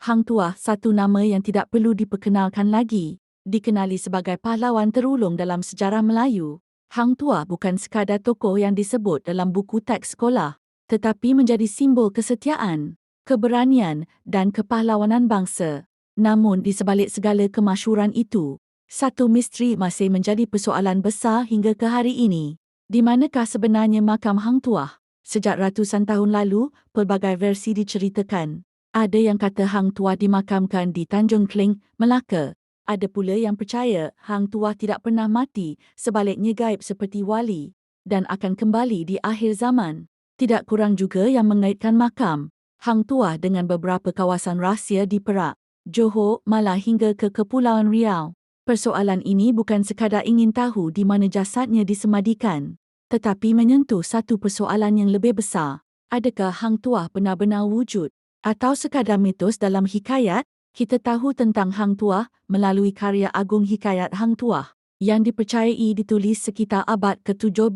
Hang Tuah, satu nama yang tidak perlu diperkenalkan lagi, dikenali sebagai pahlawan terulung dalam sejarah Melayu. Hang Tuah bukan sekadar tokoh yang disebut dalam buku teks sekolah, tetapi menjadi simbol kesetiaan, keberanian dan kepahlawanan bangsa. Namun di sebalik segala kemasyhuran itu, satu misteri masih menjadi persoalan besar hingga ke hari ini. Di manakah sebenarnya makam Hang Tuah? Sejak ratusan tahun lalu, pelbagai versi diceritakan. Ada yang kata Hang Tuah dimakamkan di Tanjung Kling, Melaka. Ada pula yang percaya Hang Tuah tidak pernah mati, sebaliknya gaib seperti wali dan akan kembali di akhir zaman. Tidak kurang juga yang mengaitkan makam Hang Tuah dengan beberapa kawasan rahsia di Perak, Johor, Malah hingga ke Kepulauan Riau. Persoalan ini bukan sekadar ingin tahu di mana jasadnya disemadikan, tetapi menyentuh satu persoalan yang lebih besar. Adakah Hang Tuah benar-benar wujud? Atau sekadar mitos dalam hikayat? Kita tahu tentang Hang Tuah melalui karya agung Hikayat Hang Tuah yang dipercayai ditulis sekitar abad ke-17.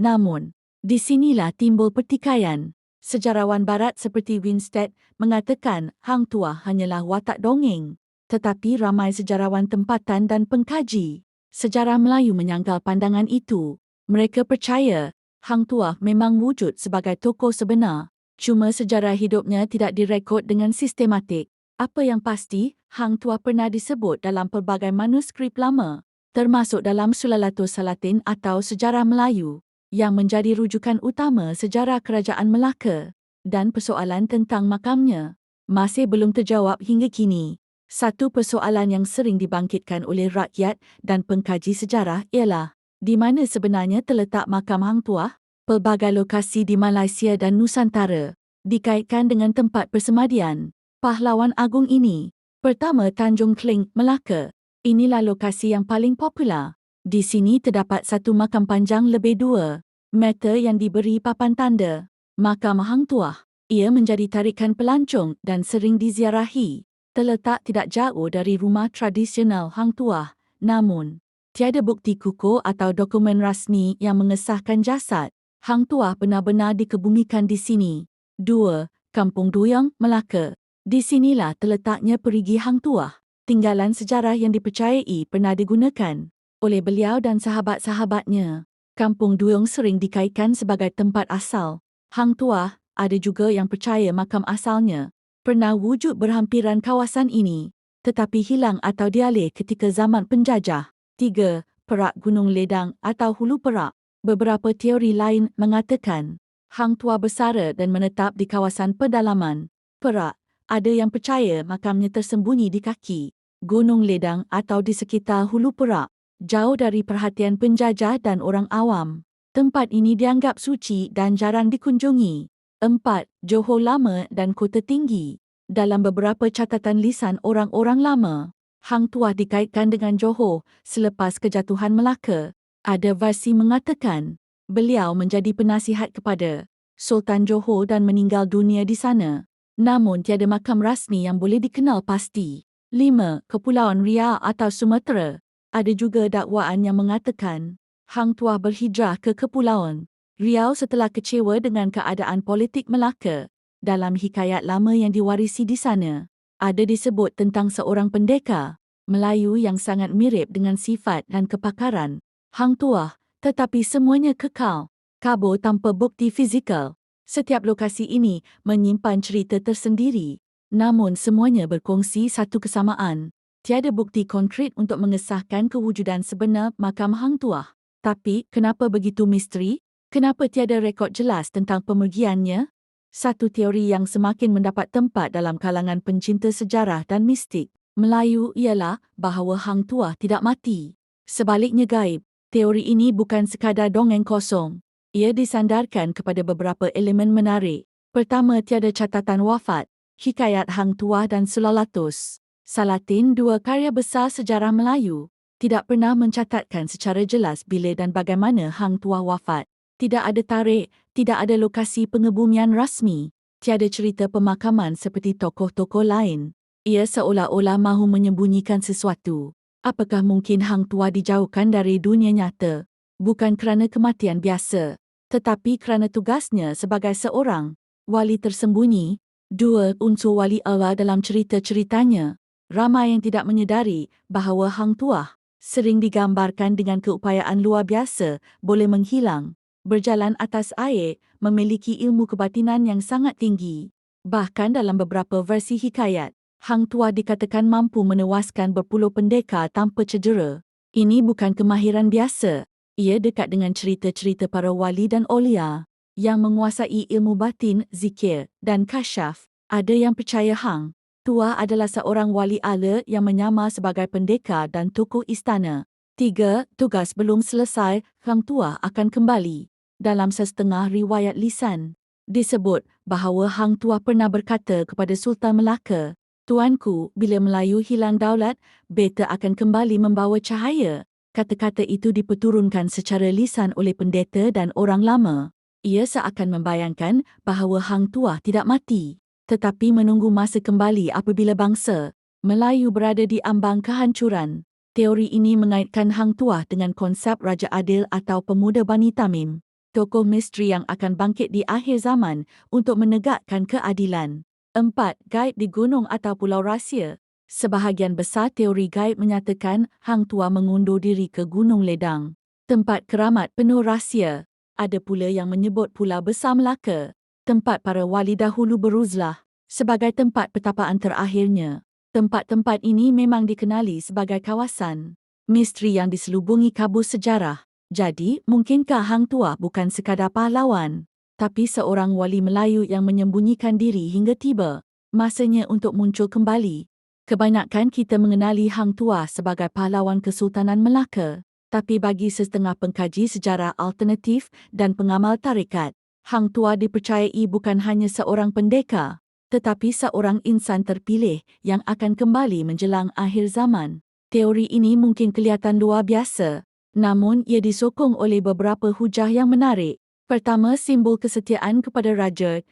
Namun, di sinilah timbul pertikaian. Sejarawan barat seperti Winstead mengatakan Hang Tuah hanyalah watak dongeng, tetapi ramai sejarawan tempatan dan pengkaji sejarah Melayu menyangkal pandangan itu. Mereka percaya Hang Tuah memang wujud sebagai tokoh sebenar, cuma sejarah hidupnya tidak direkod dengan sistematik. Apa yang pasti, Hang Tuah pernah disebut dalam pelbagai manuskrip lama, termasuk dalam Sulalatus Salatin atau Sejarah Melayu, yang menjadi rujukan utama sejarah Kerajaan Melaka, dan persoalan tentang makamnya masih belum terjawab hingga kini. Satu persoalan yang sering dibangkitkan oleh rakyat dan pengkaji sejarah ialah, di mana sebenarnya terletak makam Hang Tuah? Pelbagai lokasi di Malaysia dan Nusantara dikaitkan dengan tempat persemadian pahlawan agung ini. Pertama, Tanjung Kling, Melaka. Inilah lokasi yang paling popular. Di sini terdapat satu makam panjang lebih 2 meter yang diberi papan tanda Makam Hang Tuah. Ia menjadi tarikan pelancong dan sering diziarahi. Terletak tidak jauh dari rumah tradisional Hang Tuah. Namun, tiada bukti kukuh atau dokumen rasmi yang mengesahkan jasad Hang Tuah benar-benar dikebumikan di sini. 2. Kampung Duyung, Melaka. Di sinilah terletaknya perigi Hang Tuah. Tinggalan sejarah yang dipercayai pernah digunakan oleh beliau dan sahabat-sahabatnya. Kampung Duyung sering dikaitkan sebagai tempat asal Hang Tuah. Ada juga yang percaya makam asalnya pernah wujud berhampiran kawasan ini, tetapi hilang atau dialih ketika zaman penjajah. 3. Perak Gunung Ledang atau Hulu Perak. Beberapa teori lain mengatakan Hang Tuah bersara dan menetap di kawasan pedalaman Perak. Ada yang percaya makamnya tersembunyi di kaki Gunung Ledang atau di sekitar Hulu Perak, jauh dari perhatian penjajah dan orang awam. Tempat ini dianggap suci dan jarang dikunjungi. 4. Johor Lama dan Kota Tinggi. Dalam beberapa catatan lisan orang-orang lama, Hang Tuah dikaitkan dengan Johor selepas kejatuhan Melaka. Ada versi mengatakan beliau menjadi penasihat kepada Sultan Johor dan meninggal dunia di sana. Namun tiada makam rasmi yang boleh dikenal pasti. 5. Kepulauan Riau atau Sumatera. Ada juga dakwaan yang mengatakan Hang Tuah berhijrah ke Kepulauan Riau setelah kecewa dengan keadaan politik Melaka. Dalam hikayat lama yang diwarisi di sana, ada disebut tentang seorang pendekar Melayu yang sangat mirip dengan sifat dan kepakaran Hang Tuah, tetapi semuanya kekal kabur tanpa bukti fizikal. Setiap lokasi ini menyimpan cerita tersendiri, namun semuanya berkongsi satu kesamaan. Tiada bukti konkret untuk mengesahkan kewujudan sebenar makam Hang Tuah. Tapi, kenapa begitu misteri? Kenapa tiada rekod jelas tentang pemergiannya? Satu teori yang semakin mendapat tempat dalam kalangan pencinta sejarah dan mistik Melayu ialah bahawa Hang Tuah tidak mati, sebaliknya gaib. Teori ini bukan sekadar dongeng kosong. Ia disandarkan kepada beberapa elemen menarik. Pertama, tiada catatan wafat. Hikayat Hang Tuah dan Sulalatus Salatin, dua karya besar sejarah Melayu, tidak pernah mencatatkan secara jelas bila dan bagaimana Hang Tuah wafat. Tidak ada tarikh, tidak ada lokasi pengebumian rasmi, tiada cerita pemakaman seperti tokoh-tokoh lain. Ia seolah-olah mahu menyembunyikan sesuatu. Apakah mungkin Hang Tuah dijauhkan dari dunia nyata, bukan kerana kematian biasa, tetapi kerana tugasnya sebagai seorang wali tersembunyi? 2. Unsur wali Allah dalam cerita-ceritanya. Ramai yang tidak menyedari bahawa Hang Tuah sering digambarkan dengan keupayaan luar biasa, boleh menghilang, berjalan atas air, memiliki ilmu kebatinan yang sangat tinggi. Bahkan dalam beberapa versi hikayat, Hang Tuah dikatakan mampu menewaskan berpuluh pendekar tanpa cedera. Ini bukan kemahiran biasa. Ia dekat dengan cerita-cerita para wali dan aulia yang menguasai ilmu batin, zikir dan kasyaf. Ada yang percaya Hang Tuah adalah seorang wali Allah yang menyamar sebagai pendekar dan tokoh istana. 3. Tugas belum selesai, Hang Tuah akan kembali. Dalam setengah riwayat lisan, disebut bahawa Hang Tuah pernah berkata kepada Sultan Melaka, "Tuanku, bila Melayu hilang daulat, beta akan kembali membawa cahaya." Kata-kata itu diperturunkan secara lisan oleh pendeta dan orang lama. Ia seakan membayangkan bahawa Hang Tuah tidak mati, tetapi menunggu masa kembali apabila bangsa Melayu berada di ambang kehancuran. Teori ini mengaitkan Hang Tuah dengan konsep Raja Adil atau Pemuda Bani Tamim, tokoh misteri yang akan bangkit di akhir zaman untuk menegakkan keadilan. 4. Gaib di gunung atau pulau rahsia. Sebahagian besar teori gaib menyatakan Hang Tuah mengundur diri ke Gunung Ledang, tempat keramat penuh rahsia. Ada pula yang menyebut Pulau Besar Melaka, tempat para wali dahulu beruzlah, sebagai tempat pertapaan terakhirnya. Tempat-tempat ini memang dikenali sebagai kawasan misteri yang diselubungi kabut sejarah. Jadi, mungkinkah Hang Tuah bukan sekadar pahlawan, tapi seorang wali Melayu yang menyembunyikan diri hingga tiba masanya untuk muncul kembali? Kebanyakan kita mengenali Hang Tuah sebagai pahlawan Kesultanan Melaka, tapi bagi setengah pengkaji sejarah alternatif dan pengamal tarekat, Hang Tuah dipercayai bukan hanya seorang pendekar, tetapi seorang insan terpilih yang akan kembali menjelang akhir zaman. Teori ini mungkin kelihatan luar biasa, namun ia disokong oleh beberapa hujah yang menarik. Pertama, simbol kesetiaan kepada raja,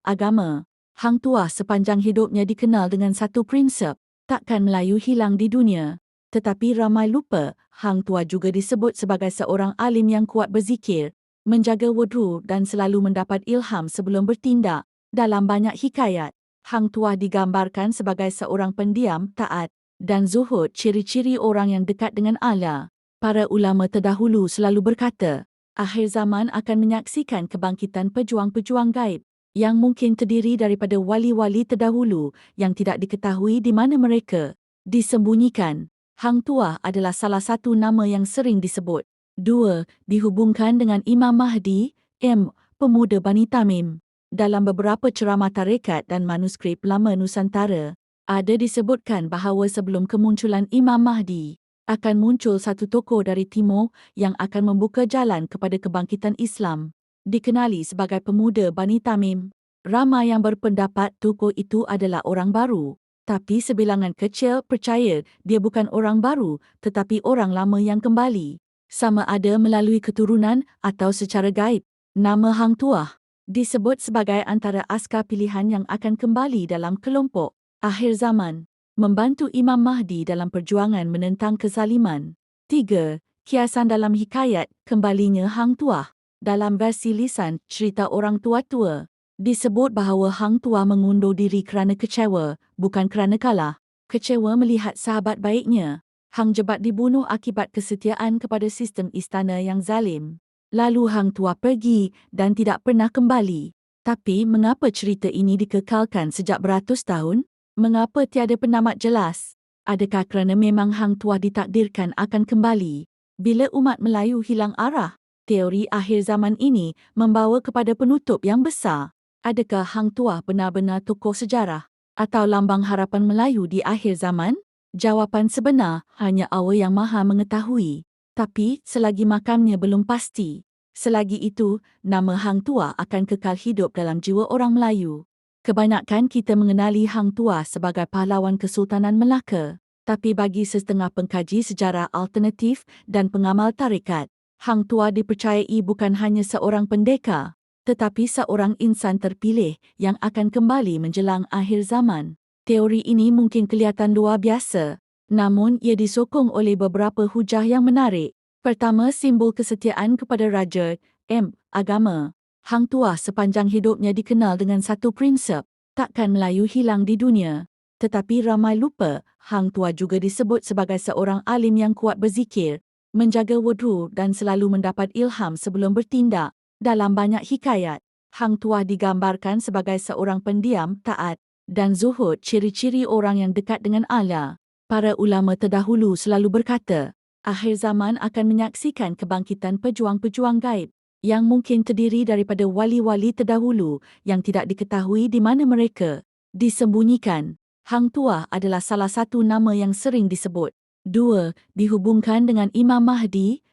agama. Hang Tuah sepanjang hidupnya dikenal dengan satu prinsip, takkan Melayu hilang di dunia. Tetapi ramai lupa, Hang Tuah juga disebut sebagai seorang alim yang kuat berzikir, menjaga wudhu dan selalu mendapat ilham sebelum bertindak. Dalam banyak hikayat, Hang Tuah digambarkan sebagai seorang pendiam, taat dan zuhud, ciri-ciri orang yang dekat dengan Allah. Para ulama terdahulu selalu berkata, akhir zaman akan menyaksikan kebangkitan pejuang-pejuang gaib yang mungkin terdiri daripada wali-wali terdahulu yang tidak diketahui di mana mereka disembunyikan. Hang Tuah adalah salah satu nama yang sering disebut. 2. Dihubungkan dengan Imam Mahdi, Pemuda Bani Tamim. Dalam beberapa ceramah tarekat dan manuskrip lama Nusantara, ada disebutkan bahawa sebelum kemunculan Imam Mahdi, akan muncul satu tokoh dari timur yang akan membuka jalan kepada kebangkitan Islam. Dikenali sebagai Pemuda Bani Tamim. Ramai yang berpendapat tokoh itu adalah orang baru, tapi sebilangan kecil percaya dia bukan orang baru tetapi orang lama yang kembali, sama ada melalui keturunan atau secara gaib. Nama Hang Tuah disebut sebagai antara askar pilihan yang akan kembali dalam kelompok akhir zaman, membantu Imam Mahdi dalam perjuangan menentang kezaliman. 3. Kiasan dalam hikayat kembalinya Hang Tuah. Dalam versi lisan cerita orang tua-tua, disebut bahawa Hang Tuah mengundur diri kerana kecewa, bukan kerana kalah. Kecewa melihat sahabat baiknya, Hang Jebat, dibunuh akibat kesetiaan kepada sistem istana yang zalim. Lalu Hang Tuah pergi dan tidak pernah kembali. Tapi mengapa cerita ini dikekalkan sejak beratus tahun? Mengapa tiada penamat jelas? Adakah kerana memang Hang Tuah ditakdirkan akan kembali bila umat Melayu hilang arah? Teori akhir zaman ini membawa kepada penutup yang besar. Adakah Hang Tuah benar-benar tokoh sejarah atau lambang harapan Melayu di akhir zaman? Jawapan sebenar hanya Allah yang Maha mengetahui. Tapi selagi makamnya belum pasti, selagi itu nama Hang Tuah akan kekal hidup dalam jiwa orang Melayu. Kebanyakan kita mengenali Hang Tuah sebagai pahlawan Kesultanan Melaka, tapi bagi setengah pengkaji sejarah alternatif dan pengamal tarekat, Hang Tuah dipercayai bukan hanya seorang pendekar, tetapi seorang insan terpilih yang akan kembali menjelang akhir zaman. Teori ini mungkin kelihatan luar biasa, namun ia disokong oleh beberapa hujah yang menarik. Pertama, simbol kesetiaan kepada raja, agama. Hang Tuah sepanjang hidupnya dikenal dengan satu prinsip, Takkan Melayu hilang di dunia. Tetapi ramai lupa, Hang Tuah juga disebut sebagai seorang alim yang kuat berzikir, menjaga wudhu dan selalu mendapat ilham sebelum bertindak. Dalam banyak hikayat, Hang Tuah digambarkan sebagai seorang pendiam, taat dan zuhud, ciri-ciri orang yang dekat dengan Allah. Para ulama terdahulu selalu berkata, akhir zaman akan menyaksikan kebangkitan pejuang-pejuang gaib yang mungkin terdiri daripada wali-wali terdahulu yang tidak diketahui di mana mereka disembunyikan. Hang Tuah adalah salah satu nama yang sering disebut. 2. Dihubungkan dengan Imam Mahdi,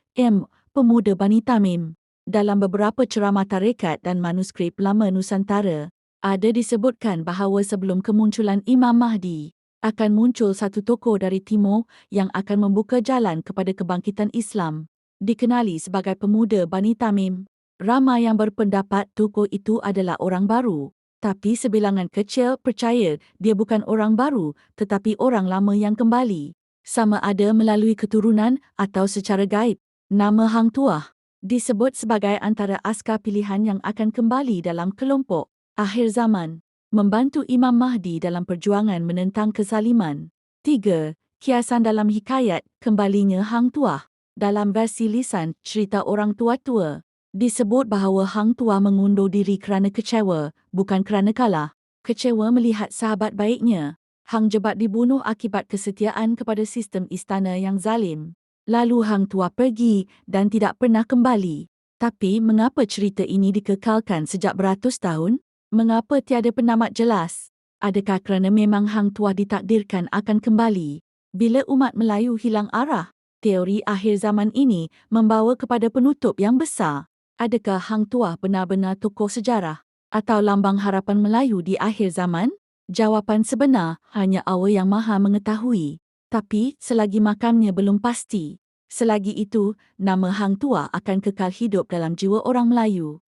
pemuda Bani Tamim. Dalam beberapa ceramah tarekat dan manuskrip lama Nusantara, ada disebutkan bahawa sebelum kemunculan Imam Mahdi, akan muncul satu tokoh dari timur yang akan membuka jalan kepada kebangkitan Islam. Dikenali sebagai pemuda Bani Tamim. Ramai yang berpendapat tokoh itu adalah orang baru, tapi sebilangan kecil percaya dia bukan orang baru tetapi orang lama yang kembali, sama ada melalui keturunan atau secara gaib. Nama Hang Tuah disebut sebagai antara askar pilihan yang akan kembali dalam kelompok akhir zaman, membantu Imam Mahdi dalam perjuangan menentang kezaliman. 3. Kiasan dalam hikayat kembalinya Hang Tuah. Dalam versi lisan cerita orang tua-tua, disebut bahawa Hang Tuah mengundur diri kerana kecewa, bukan kerana kalah. Kecewa melihat sahabat baiknya, Hang Jebat, dibunuh akibat kesetiaan kepada sistem istana yang zalim. Lalu Hang Tuah pergi dan tidak pernah kembali. Tapi mengapa cerita ini dikekalkan sejak beratus tahun? Mengapa tiada penamat jelas? Adakah kerana memang Hang Tuah ditakdirkan akan kembali? Bila umat Melayu hilang arah, teori akhir zaman ini membawa kepada penutup yang besar. Adakah Hang Tuah benar-benar tokoh sejarah atau lambang harapan Melayu di akhir zaman? Jawapan sebenar hanya Allah yang Maha mengetahui. Tapi selagi makamnya belum pasti, selagi itu nama Hang Tuah akan kekal hidup dalam jiwa orang Melayu.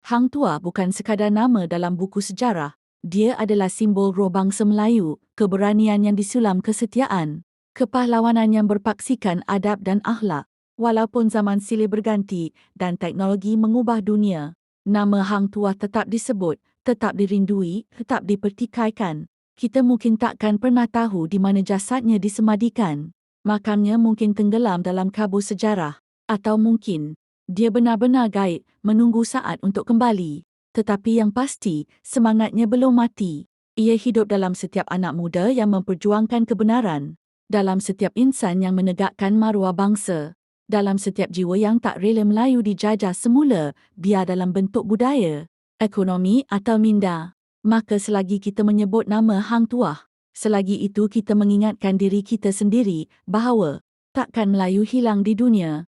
Hang Tuah bukan sekadar nama dalam buku sejarah. Dia adalah simbol roh bangsa Melayu, keberanian yang disulam kesetiaan, kepahlawanan yang berpaksikan adab dan akhlak. Walaupun zaman silih berganti dan teknologi mengubah dunia, nama Hang Tuah tetap disebut, tetap dirindui, tetap dipertikaikan. Kita mungkin takkan pernah tahu di mana jasadnya disemadikan. Makamnya mungkin tenggelam dalam kabut sejarah. Atau mungkin dia benar-benar gaib, menunggu saat untuk kembali. Tetapi yang pasti, semangatnya belum mati. Ia hidup dalam setiap anak muda yang memperjuangkan kebenaran, dalam setiap insan yang menegakkan maruah bangsa, dalam setiap jiwa yang tak rela Melayu dijajah semula, biar dalam bentuk budaya, ekonomi atau minda. Maka selagi kita menyebut nama Hang Tuah, selagi itu kita mengingatkan diri kita sendiri bahawa takkan Melayu hilang di dunia.